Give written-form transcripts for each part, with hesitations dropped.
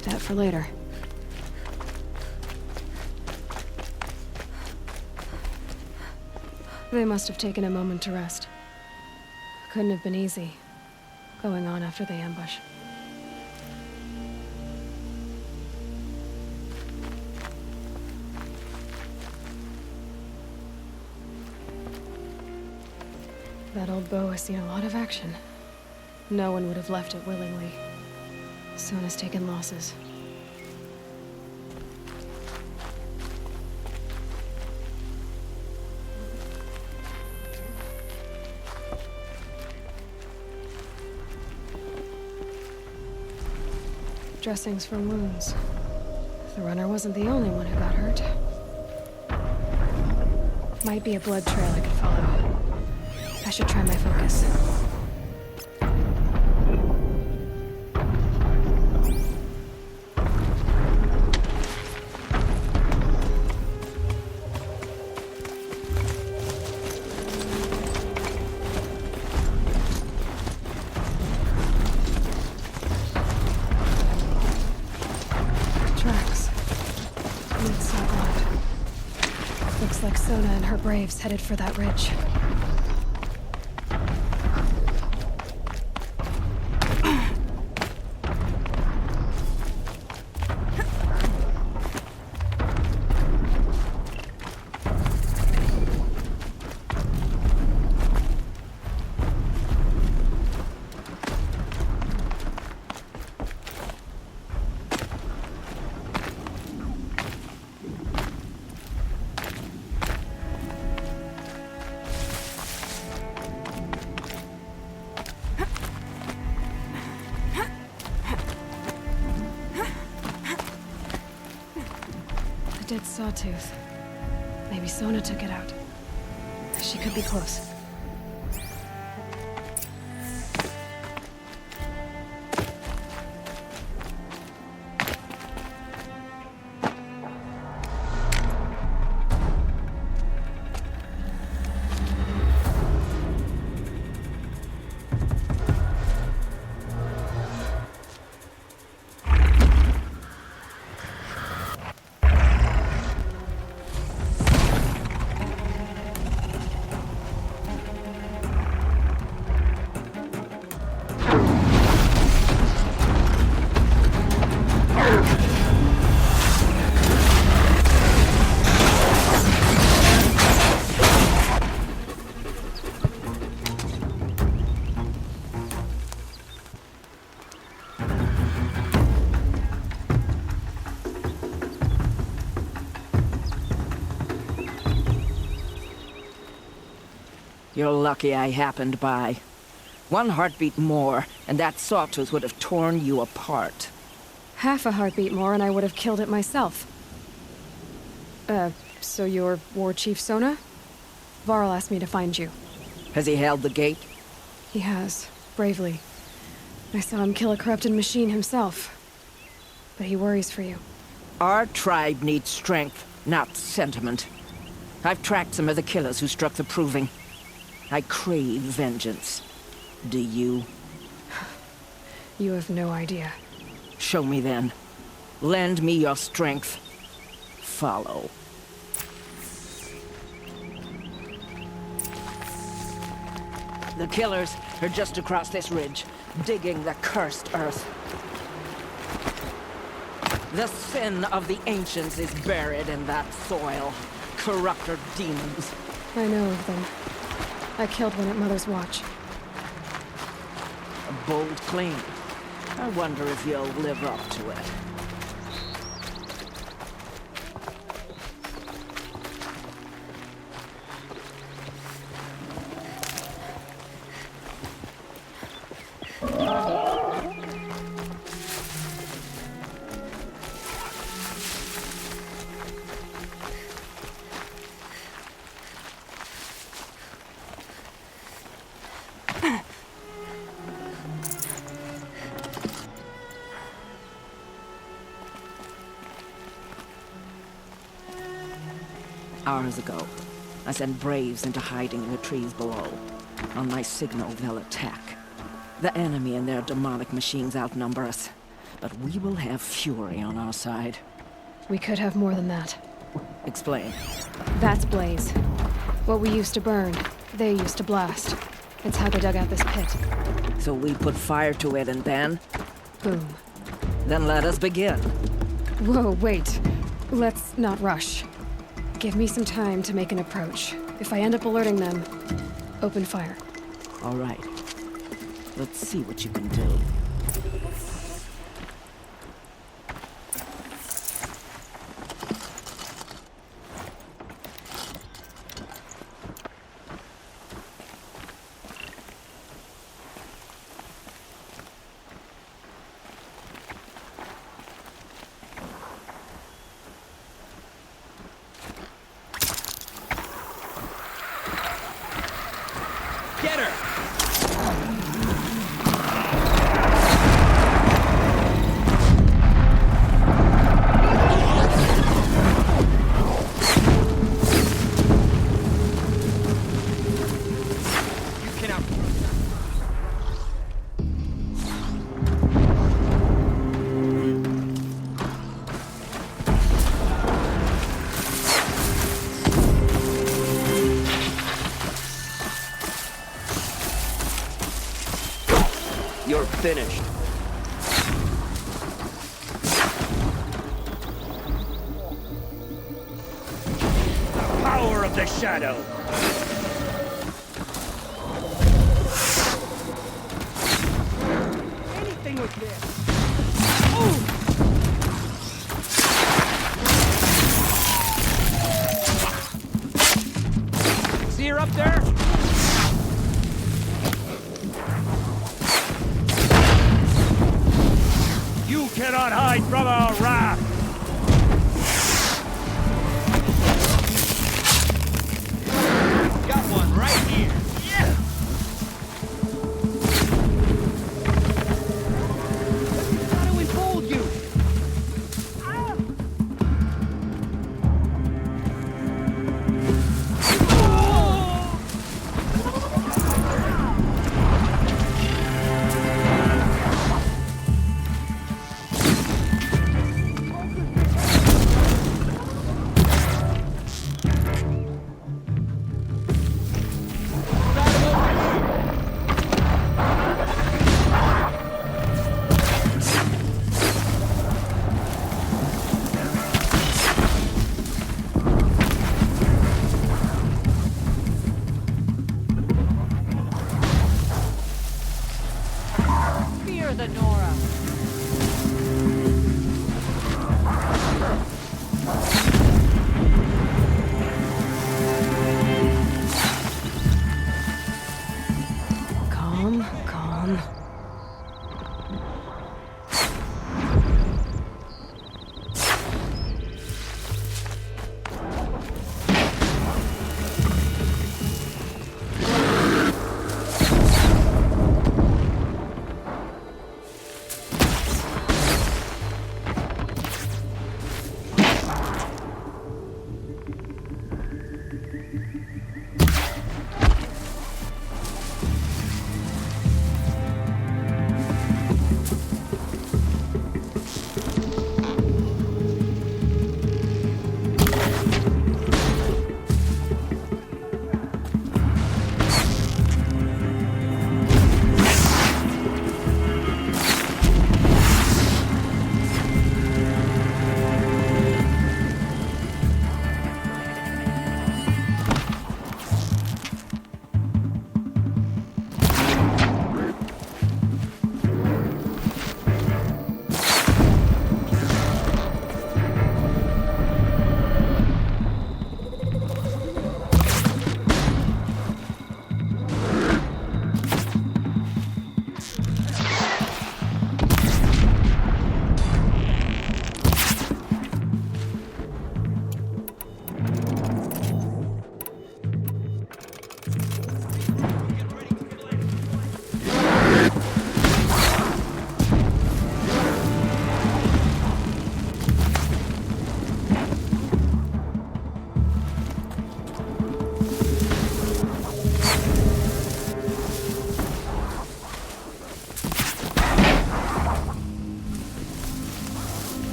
keep that for later. They must have taken a moment to rest. Couldn't have been easy, going on after the ambush. That old bow has seen a lot of action. No one would have left it willingly. Sona's taken losses. Dressings for wounds. The runner wasn't the only one who got hurt. Might be a blood trail I could follow. I should try my focus. Tracks. Meets Outlaw. Looks like Sona and her braves headed for that ridge. Dead sawtooth. Maybe Sona took it out. She could be close. You're lucky I happened by. One heartbeat more, and that sawtooth would have torn you apart. Half a heartbeat more and I would have killed it myself. So you're War Chief Sona? Varl asked me to find you. Has he held the gate? He has, bravely. I saw him kill a corrupted machine himself. But he worries for you. Our tribe needs strength, not sentiment. I've tracked some of the killers who struck the Proving. I crave vengeance. Do you? You have no idea. Show me then. Lend me your strength. Follow. The killers are just across this ridge, digging the cursed earth. The sin of the ancients is buried in that soil. Corrupter demons. I know of them. I killed one at Mother's Watch. A bold claim. I wonder if you'll live up to it. Hours ago, I sent Braves into hiding in the trees below. On my signal, they'll attack. The enemy and their demonic machines outnumber us. But we will have Fury on our side. We could have more than that. Explain. That's Blaze. What we used to burn, they used to blast. It's how they dug out this pit. So we put fire to it and then? Boom. Then let us begin. Whoa, wait. Let's not rush. Give me some time to make an approach. If I end up alerting them, open fire. All right. Let's see what you can do. Get her! You cannot... You're finished. Power of the shadow. Anything with this. See her up there? You cannot hide from our wrath! Got one right here! Yeah! How do we fold you? Ah! Fear the Nora. Calm, calm.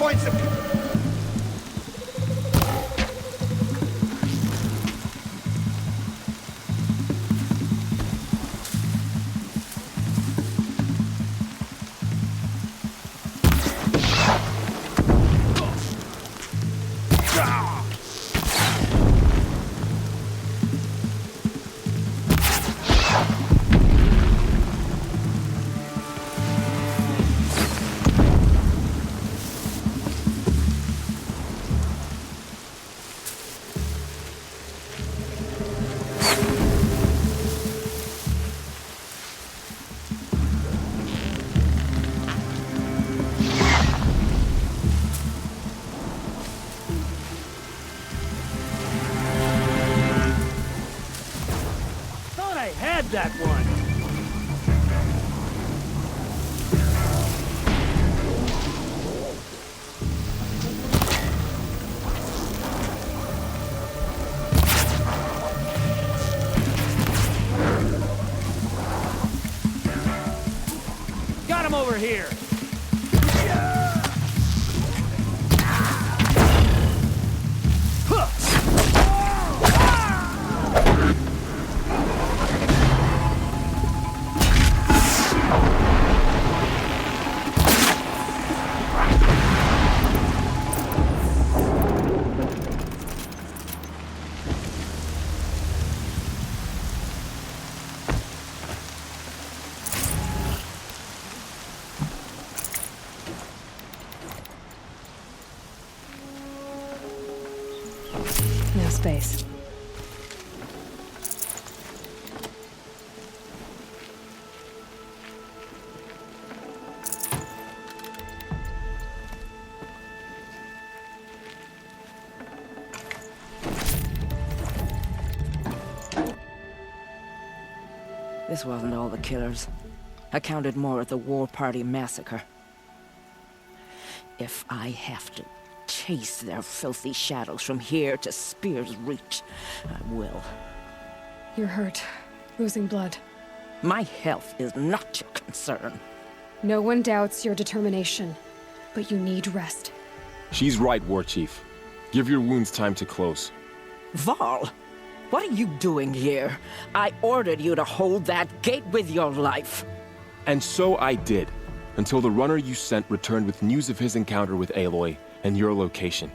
find some... Thought I had that one. Got him over here. No space. This wasn't all the killers. I counted more at the War Party massacre. If I have to chase their filthy shadows from here to Spear's Reach, I will. You're hurt. Losing blood. My health is not your concern. No one doubts your determination, but you need rest. She's right, War Chief. Give your wounds time to close. Varl, what are you doing here? I ordered you to hold that gate with your life. And so I did, until the runner you sent returned with news of his encounter with Aloy and your location.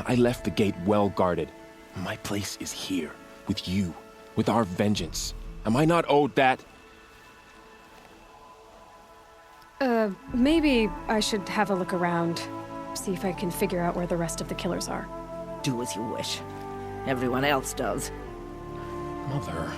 I left the gate well guarded. My place is here, with you, with our vengeance. Am I not owed that? Maybe I should have a look around. See if I can figure out where the rest of the killers are. Do as you wish. Everyone else does. Mother.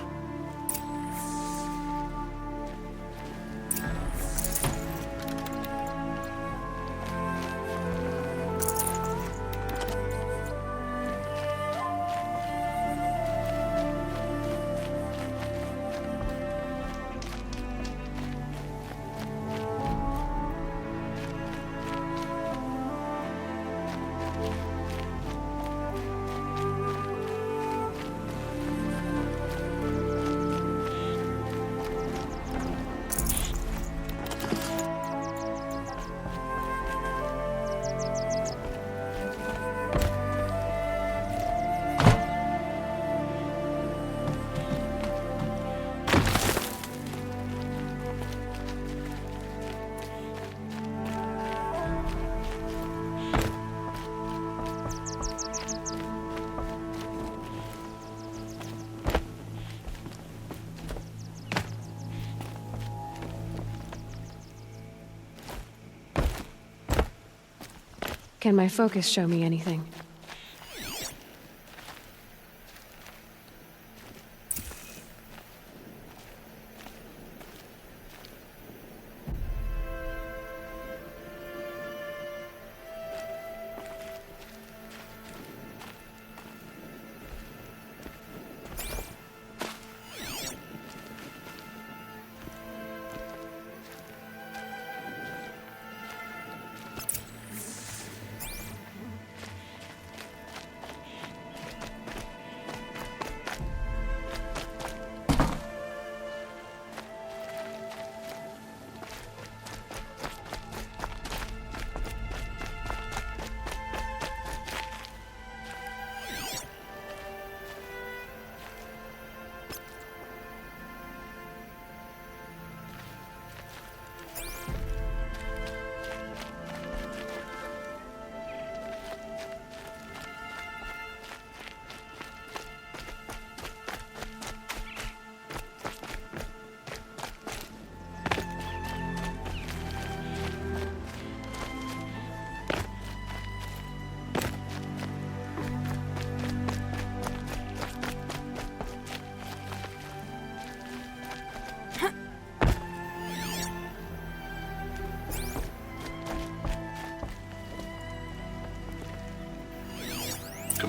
Can my focus show me anything?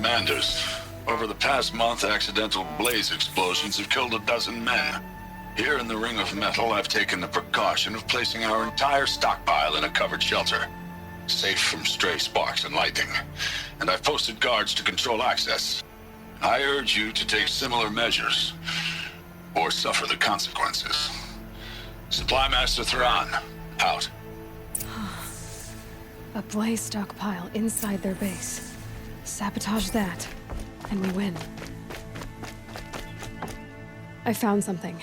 Commanders. Over the past month, accidental blaze explosions have killed 12 men. Here in the Ring of Metal, I've taken the precaution of placing our entire stockpile in a covered shelter, safe from stray sparks and lightning. And I've posted guards to control access. I urge you to take similar measures, or suffer the consequences. Supply Master Thrawn, out. A blaze stockpile inside their base. Sabotage that, and we win. I found something.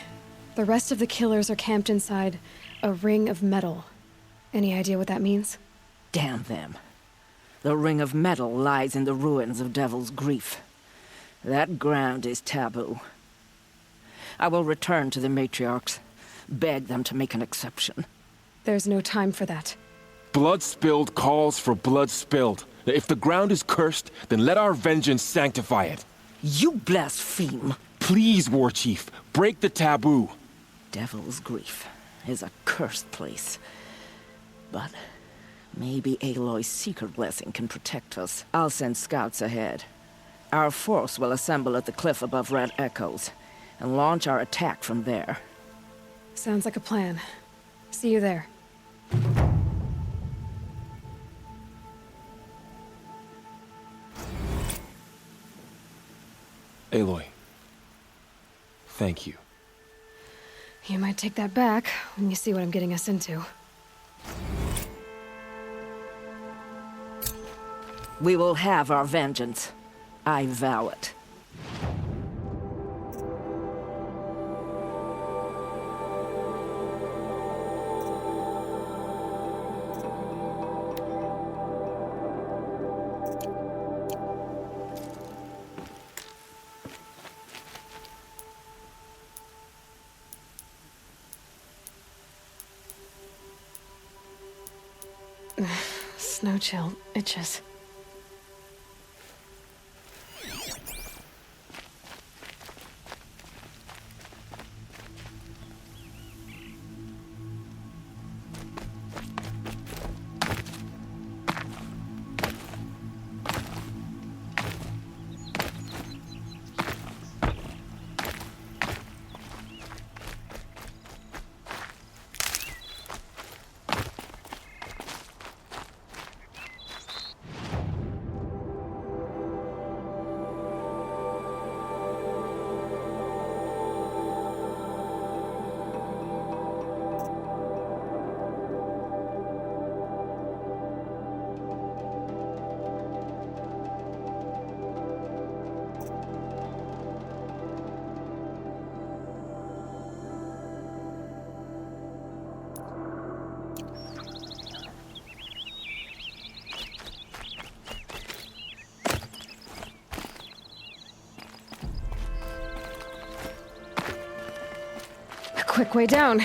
The rest of the killers are camped inside a ring of metal. Any idea what that means? Damn them. The Ring of Metal lies in the ruins of Devil's Grief. That ground is taboo. I will return to the matriarchs, beg them to make an exception. There's no time for that. Blood spilled calls for blood spilled. If the ground is cursed, then let our vengeance sanctify it. You blaspheme! Please, War Chief, break the taboo. Devil's Grief is a cursed place. But maybe Aloy's secret blessing can protect us. I'll send scouts ahead. Our force will assemble at the cliff above Red Echoes, and launch our attack from there. Sounds like a plan. See you there. Aloy, thank you. You might take that back when you see what I'm getting us into. We will have our vengeance. I vow it. Snow chill itches. A quick way down.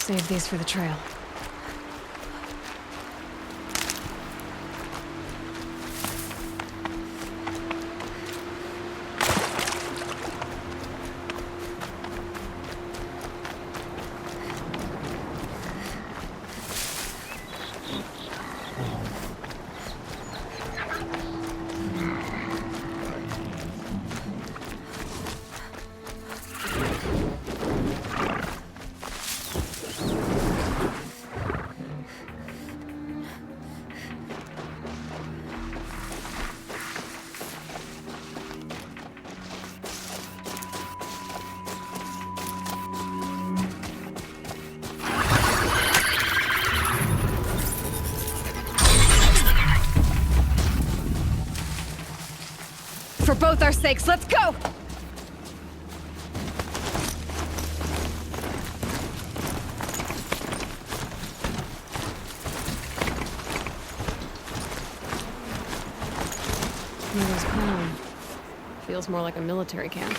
Save these for the trail. For both our sakes, let's go! Nero's crown. Feels more like a military camp.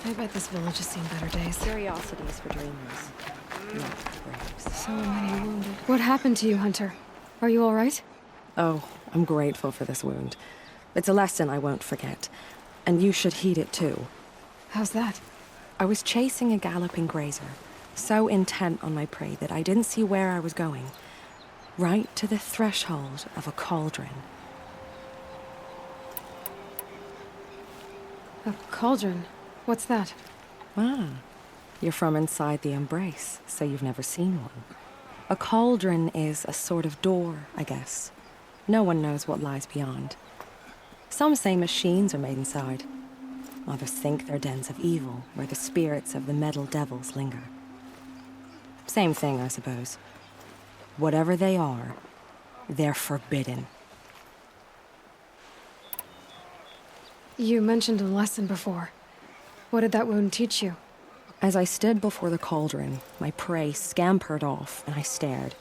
I bet this village has seen better days. Curiosities for dreamers, not graves. So many wounded. What happened to you, Hunter? Are you all right? Oh, I'm grateful for this wound. It's a lesson I won't forget, and you should heed it too. How's that? I was chasing a galloping grazer, so intent on my prey that I didn't see where I was going. Right to the threshold of a cauldron. A cauldron? What's that? Ah, you're from inside the Embrace, so you've never seen one. A cauldron is a sort of door, I guess. No one knows what lies beyond. Some say machines are made inside. Others think they're dens of evil, where the spirits of the metal devils linger. Same thing, I suppose. Whatever they are, they're forbidden. You mentioned a lesson before. What did that wound teach you? As I stood before the cauldron, my prey scampered off, and I stared,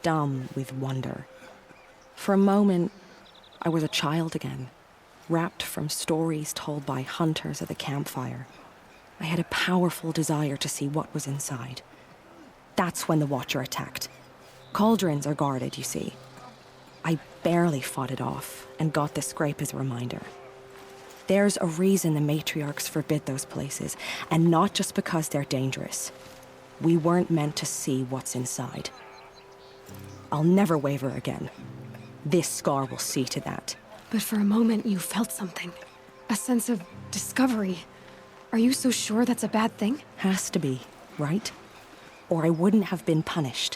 dumb with wonder. For a moment, I was a child again, wrapped from stories told by hunters at the campfire. I had a powerful desire to see what was inside. That's when the Watcher attacked. Cauldrons are guarded, you see. I barely fought it off, and got the scrape as a reminder. There's a reason the matriarchs forbid those places, and not just because they're dangerous. We weren't meant to see what's inside. I'll never waver again. This scar will see to that. But for a moment, you felt something. A sense of discovery. Are you so sure that's a bad thing? Has to be, right? Or I wouldn't have been punished.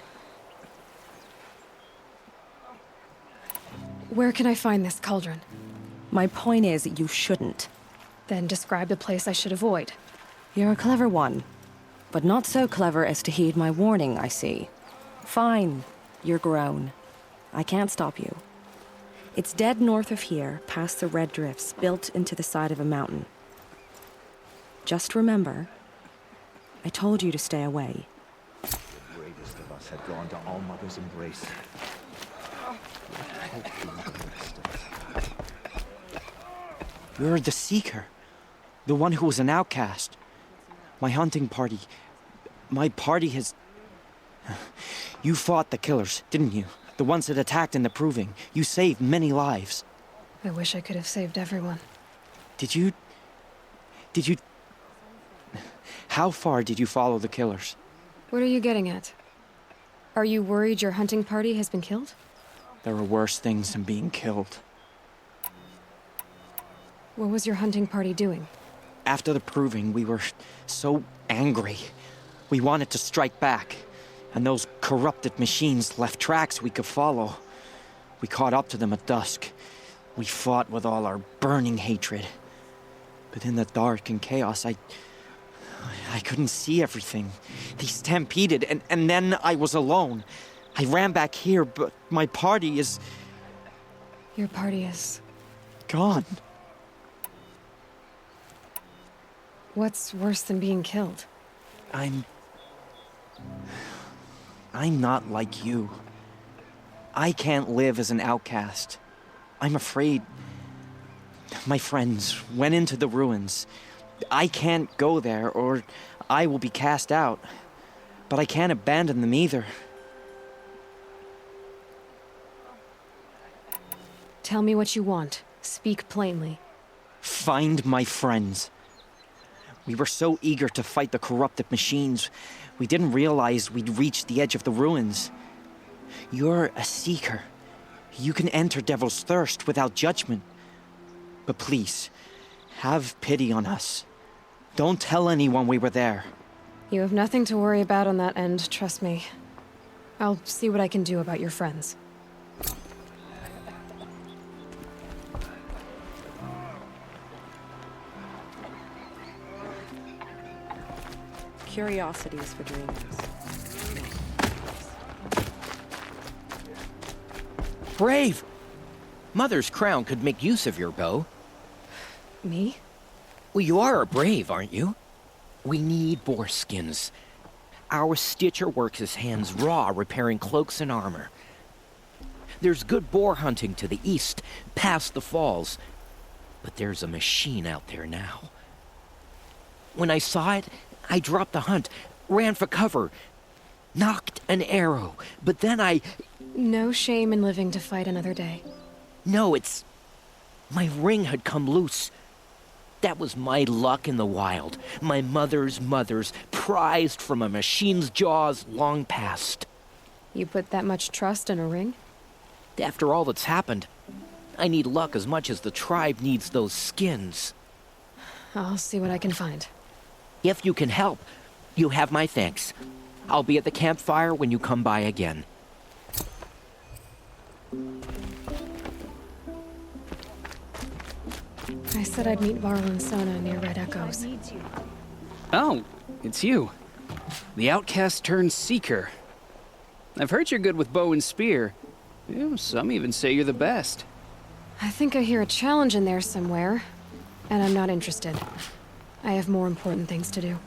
Where can I find this cauldron? My point is, you shouldn't. Then describe the place I should avoid. You're a clever one. But not so clever as to heed my warning, I see. Fine, you're grown. I can't stop you. It's dead north of here, past the red drifts, built into the side of a mountain. Just remember, I told you to stay away. The bravest of us had gone to All-Mother's embrace. You're the Seeker. The one who was an outcast. My hunting party. My party has... You fought the killers, didn't you? The ones that attacked in the Proving. You saved many lives. I wish I could have saved everyone. Did you... How far did you follow the killers? What are you getting at? Are you worried your hunting party has been killed? There are worse things than being killed. What was your hunting party doing? After the Proving, we were so angry. We wanted to strike back. And those corrupted machines left tracks we could follow. We caught up to them at dusk. We fought with all our burning hatred. But in the dark and chaos, I couldn't see everything. They stampeded, and then I was alone. I ran back here, but my party is... Your party is... gone. What's worse than being killed? I'm not like you. I can't live as an outcast. I'm afraid... My friends went into the ruins. I can't go there, or I will be cast out. But I can't abandon them either. Tell me what you want. Speak plainly. Find my friends. We were so eager to fight the corrupted machines, we didn't realize we'd reached the edge of the ruins. You're a seeker. You can enter Devil's Thirst without judgment. But please, have pity on us. Don't tell anyone we were there. You have nothing to worry about on that end, trust me. I'll see what I can do about your friends. Curiosities for dreamers. Brave! Mother's crown could make use of your bow. Me? Well, you are a brave, aren't you? We need boar skins. Our stitcher works his hands raw repairing cloaks and armor. There's good boar hunting to the east, past the falls. But there's a machine out there now. When I saw it, I dropped the hunt, ran for cover, knocked an arrow, but then I... No shame in living to fight another day. No, it's... My ring had come loose. That was my luck in the wild. My mother's prized from a machine's jaws long past. You put that much trust in a ring? After all that's happened, I need luck as much as the tribe needs those skins. I'll see what I can find. If you can help, you have my thanks. I'll be at the campfire when you come by again. I said I'd meet Varl and Sona near Red Echoes. Oh, it's you. The outcast turned seeker. I've heard you're good with bow and spear. Some even say you're the best. I think I hear a challenge in there somewhere, and I'm not interested. I have more important things to do.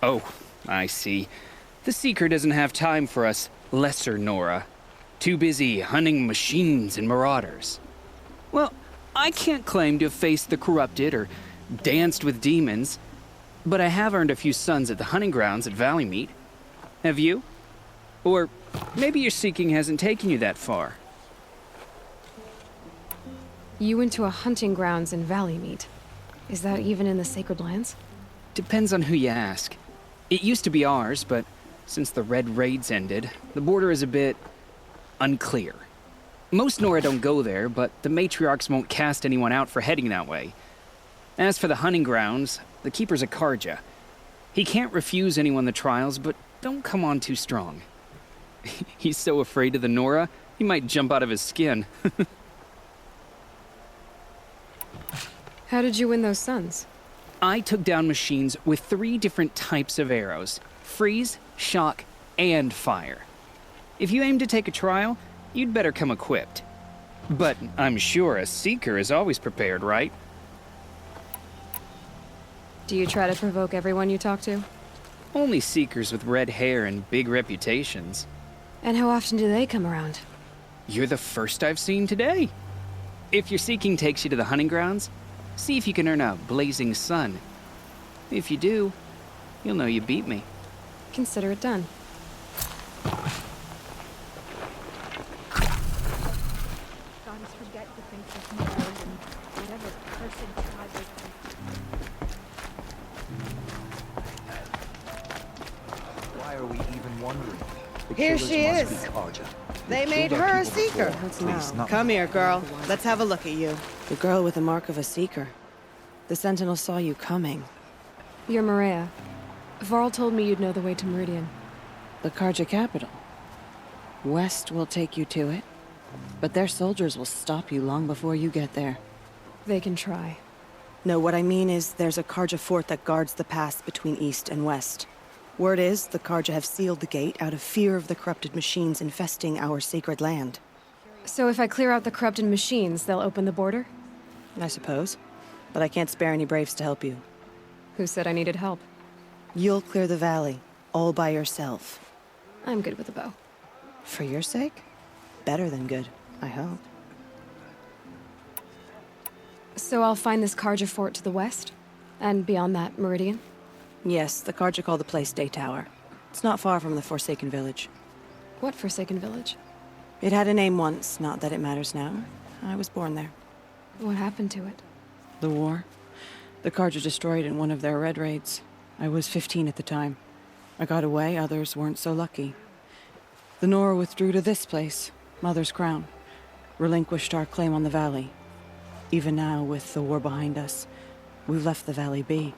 Oh, I see. The Seeker doesn't have time for us lesser Nora. Too busy hunting machines and marauders. Well, I can't claim to have faced the corrupted or danced with demons, but I have earned a few sons at the hunting grounds at Valleymeet. Have you? Or maybe your seeking hasn't taken you that far. You went to a hunting grounds in Valleymeet. Is that even in the Sacred Lands? Depends on who you ask. It used to be ours, but since the Red Raids ended, the border is a bit unclear. Most Nora don't go there, but the matriarchs won't cast anyone out for heading that way. As for the hunting grounds, the keeper's a Karja. He can't refuse anyone the trials, but don't come on too strong. He's so afraid of the Nora, he might jump out of his skin. How did you win those sons? I took down machines with 3 different types of arrows: freeze, shock, and fire. If you aim to take a trial, you'd better come equipped. But I'm sure a seeker is always prepared, right? Do you try to provoke everyone you talk to? Only seekers with red hair and big reputations. And how often do they come around? You're the first I've seen today. If your seeking takes you to the hunting grounds, see if you can earn a blazing sun. If you do, you'll know you beat me. Consider it done. Why are we even wondering? The Here killers she must is. be Karja. They They made killed our her a people seeker. before. Please, not Come here, girl. Let's have a look at you. The girl with the mark of a seeker. The Sentinel saw you coming. You're Maria. Varl told me you'd know the way to Meridian. The Karja capital. West will take you to it, but their soldiers will stop you long before you get there. They can try. No, what I mean is there's a Karja fort that guards the pass between East and West. Word is, the Karja have sealed the gate out of fear of the corrupted machines infesting our sacred land. So if I clear out the corrupted machines, they'll open the border? I suppose. But I can't spare any braves to help you. Who said I needed help? You'll clear the valley, all by yourself. I'm good with a bow. For your sake? Better than good, I hope. So I'll find this Karja fort to the west? And beyond that, Meridian? Yes, the Karja call the place Day Tower. It's not far from the Forsaken Village. What Forsaken Village? It had a name once, not that it matters now. I was born there. What happened to it? The war. The Carja destroyed in one of their red raids. I was 15 at the time. I got away, others weren't so lucky. The Nora withdrew to this place, Mother's Crown. Relinquished our claim on the valley. Even now, with the war behind us, we've left the valley be.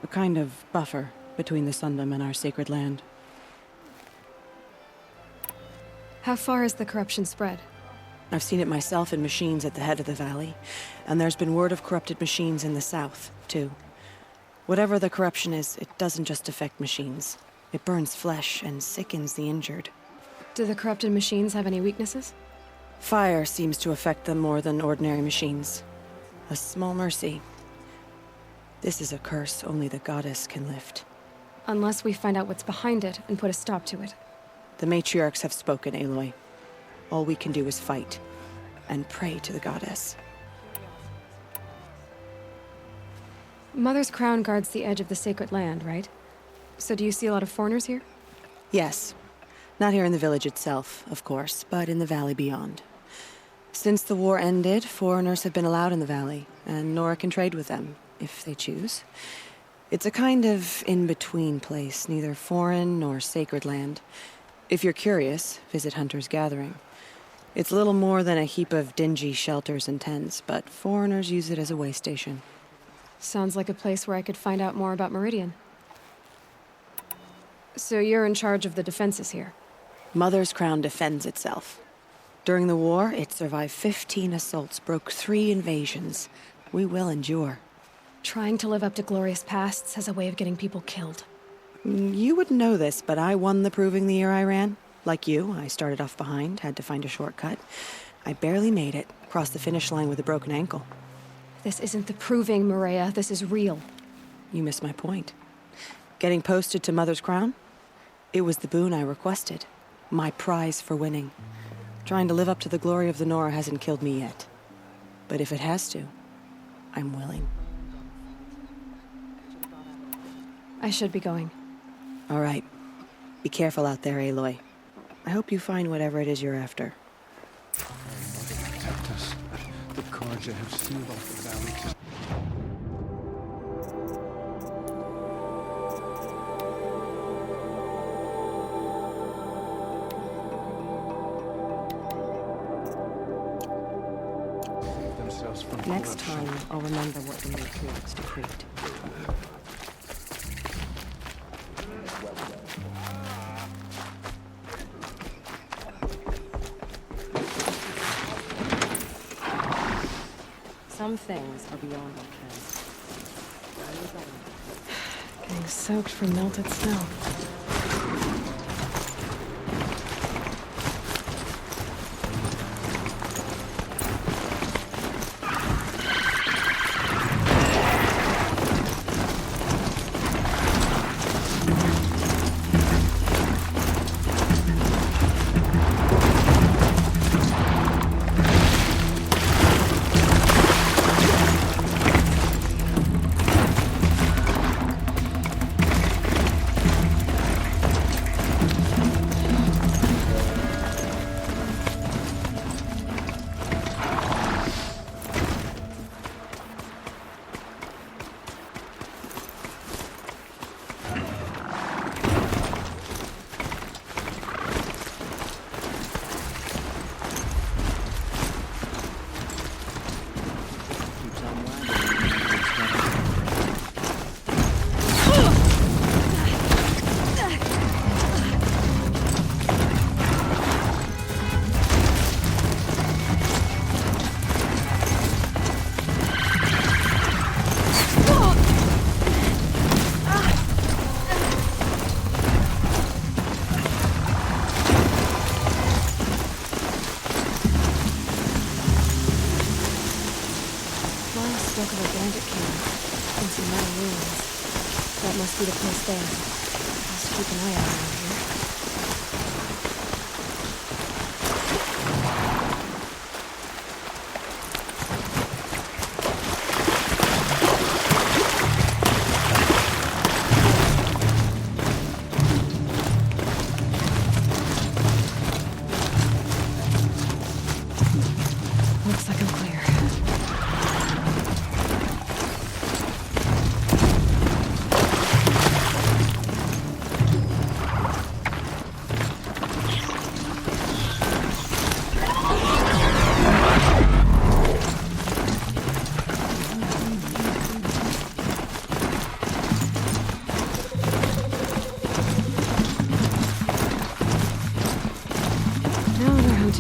A kind of buffer between the Sundom and our sacred land. How far has the corruption spread? I've seen it myself in machines at the head of the valley, and there's been word of corrupted machines in the south, too. Whatever the corruption is, it doesn't just affect machines. It burns flesh and sickens the injured. Do the corrupted machines have any weaknesses? Fire seems to affect them more than ordinary machines. A small mercy. This is a curse only the goddess can lift. Unless we find out what's behind it and put a stop to it. The matriarchs have spoken, Aloy. All we can do is fight, and pray to the goddess. Mother's Crown guards the edge of the sacred land, right? So do you see a lot of foreigners here? Yes. Not here in the village itself, of course, but in the valley beyond. Since the war ended, foreigners have been allowed in the valley, and Nora can trade with them, if they choose. It's a kind of in-between place, neither foreign nor sacred land. If you're curious, visit Hunter's Gathering. It's little more than a heap of dingy shelters and tents, but foreigners use it as a way station. Sounds like a place where I could find out more about Meridian. So you're in charge of the defenses here? Mother's Crown defends itself. During the war, it survived 15 assaults, broke 3 invasions. We will endure. Trying to live up to glorious pasts has a way of getting people killed. You wouldn't know this, but I won the proving the year I ran. Like you, I started off behind, had to find a shortcut. I barely made it, crossed the finish line with a broken ankle. This isn't the proving, Maria. This is real. You missed my point. Getting posted to Mother's Crown? It was the boon I requested. My prize for winning. Trying to live up to the glory of the Nora hasn't killed me yet. But if it has to, I'm willing. I should be going. All right. Be careful out there, Aloy. I hope you find whatever it is you're after. Protect us. The Carja have sealed off the valley to... Next time, I'll remember what the matriarchs decreed. Some things are beyond our ken. Getting soaked from melted snow. Spoke of a bandit camp and some metal ruins. That must be the place there. I'll keep an eye out around here.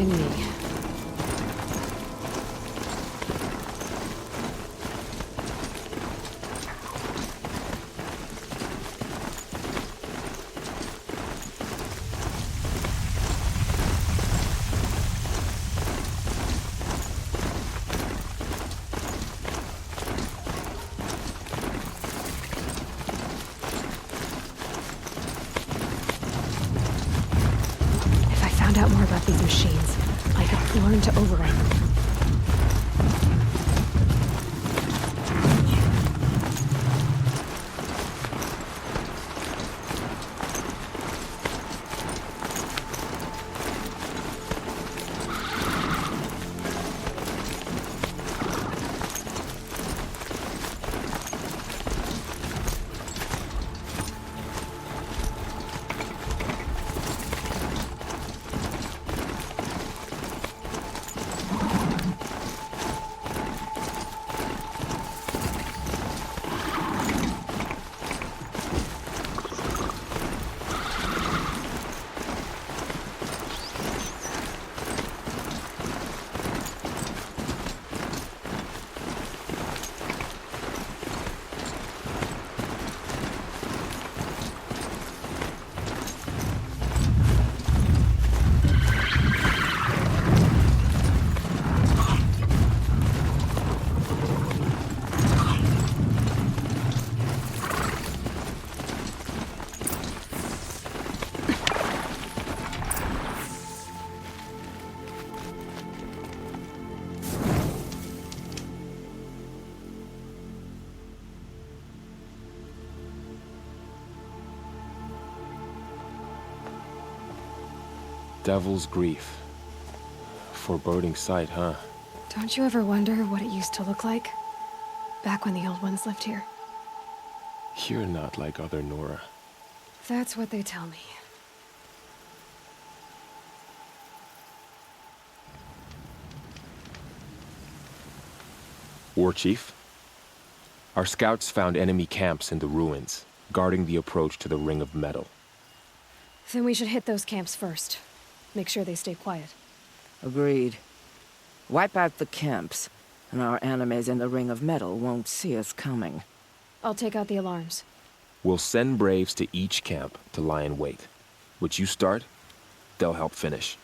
hunting me. If I found out more about these machines, I could learn to override them. Devil's Grief. Foreboding sight, huh? Don't you ever wonder what it used to look like? Back when the old ones lived here. You're not like other Nora. That's what they tell me. War Chief? Our scouts found enemy camps in the ruins, guarding the approach to the Ring of Metal. Then we should hit those camps first. Make sure they stay quiet. Agreed. Wipe out the camps, and our enemies in the Ring of Metal won't see us coming. I'll take out the alarms. We'll send Braves to each camp to lie in wait. What you start, they'll help finish.